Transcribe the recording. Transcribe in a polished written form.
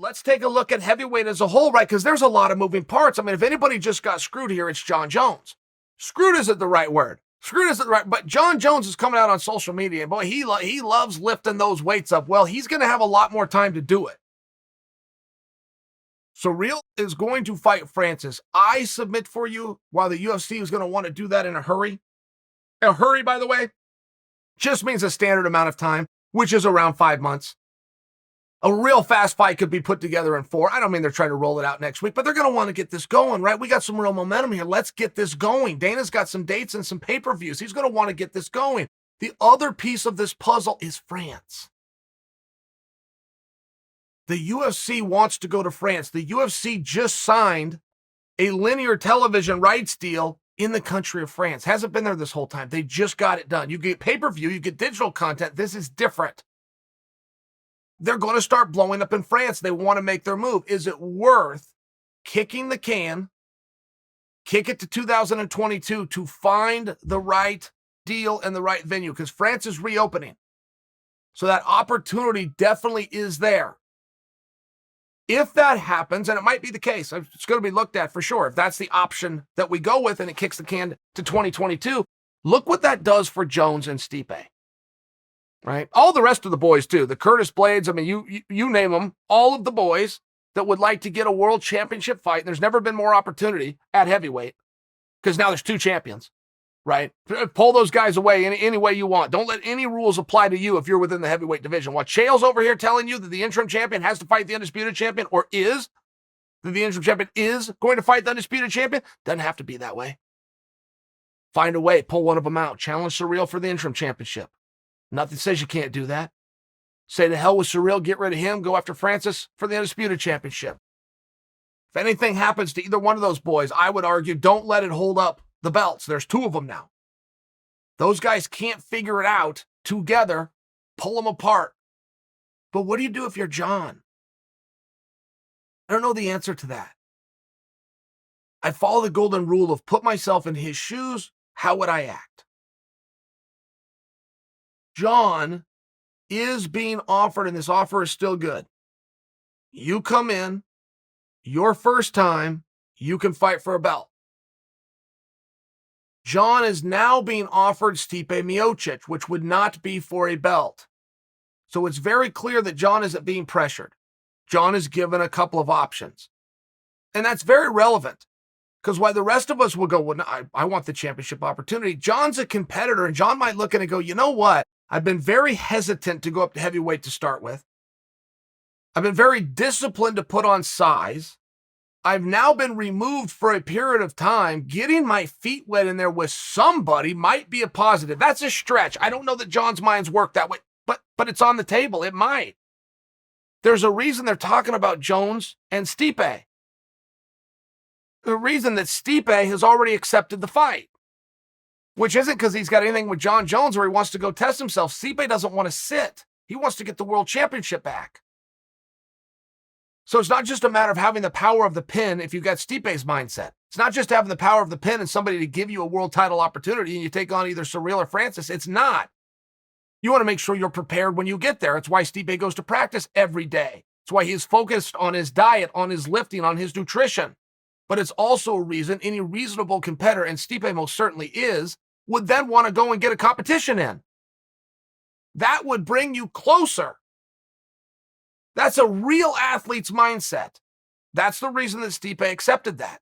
let's take a look at heavyweight as a whole, right? Because there's a lot of moving parts. I mean, if anybody just got screwed here, it's Jon Jones. Screwed isn't the right word. Screwed isn't the right, but Jon Jones is coming out on social media, and boy, he loves lifting those weights up. Well, he's going to have a lot more time to do it. Ciryl is going to fight Francis. I submit for you, while the UFC is going to want to do that in a hurry. A hurry, by the way, just means a standard amount of time, which is around 5 months. A real fast fight could be put together in 4. I don't mean they're trying to roll it out next week, but they're going to want to get this going, right? We got some real momentum here. Let's get this going. Dana's got some dates and some pay-per-views. He's going to want to get this going. The other piece of this puzzle is France. The UFC wants to go to France. The UFC just signed a linear television rights deal in the country of France. Hasn't been there this whole time. They just got it done. You get pay-per-view, you get digital content. This is different. They're going to start blowing up in France. They want to make their move. Is it worth kicking the can, kick it to 2022 to find the right deal and the right venue? Because France is reopening. So that opportunity definitely is there. If that happens, and it might be the case, it's going to be looked at for sure. If that's the option that we go with and it kicks the can to 2022, look what that does for Jones and Stipe. Right? All the rest of the boys, too. The Curtis Blades, I mean, you name them, all of the boys that would like to get a world championship fight. And there's never been more opportunity at heavyweight because now there's 2 champions, right? Pull those guys away any way you want. Don't let any rules apply to you if you're within the heavyweight division. While Chael's over here telling you that the interim champion has to fight the undisputed champion, or that the interim champion is going to fight the undisputed champion, doesn't have to be that way. Find a way, pull one of them out. Challenge Ciryl for the interim championship. Nothing says you can't do that. Say to hell with Ciryl, get rid of him, go after Francis for the undisputed championship. If anything happens to either one of those boys, I would argue don't let it hold up the belts. There's 2 of them now. Those guys can't figure it out together. Pull them apart. But what do you do if you're Jon? I don't know the answer to that. I follow the golden rule of put myself in his shoes. How would I act? Jon is being offered, and this offer is still good. You come in, your first time, you can fight for a belt. Jon is now being offered Stipe Miocic, which would not be for a belt. So it's very clear that Jon isn't being pressured. Jon is given a couple of options. And that's very relevant. Because while the rest of us will go, well, no, I want the championship opportunity, Jon's a competitor, and Jon might look at it and go, you know what? I've been very hesitant to go up to heavyweight to start with. I've been very disciplined to put on size. I've now been removed for a period of time. Getting my feet wet in there with somebody might be a positive. That's a stretch. I don't know that Jon's minds work that way, but it's on the table. It might. There's a reason they're talking about Jones and Stipe. The reason that Stipe has already accepted the fight. Which isn't because he's got anything with Jon Jones or he wants to go test himself. Stipe doesn't want to sit. He wants to get the world championship back. So it's not just a matter of having the power of the pin if you've got Stipe's mindset. It's not just having the power of the pin and somebody to give you a world title opportunity and you take on either Ciryl or Francis. It's not. You want to make sure you're prepared when you get there. It's why Stipe goes to practice every day. It's why he's focused on his diet, on his lifting, on his nutrition. But it's also a reason any reasonable competitor, and Stipe most certainly is, would then want to go and get a competition in. That would bring you closer. That's a real athlete's mindset. That's the reason that Stipe accepted that.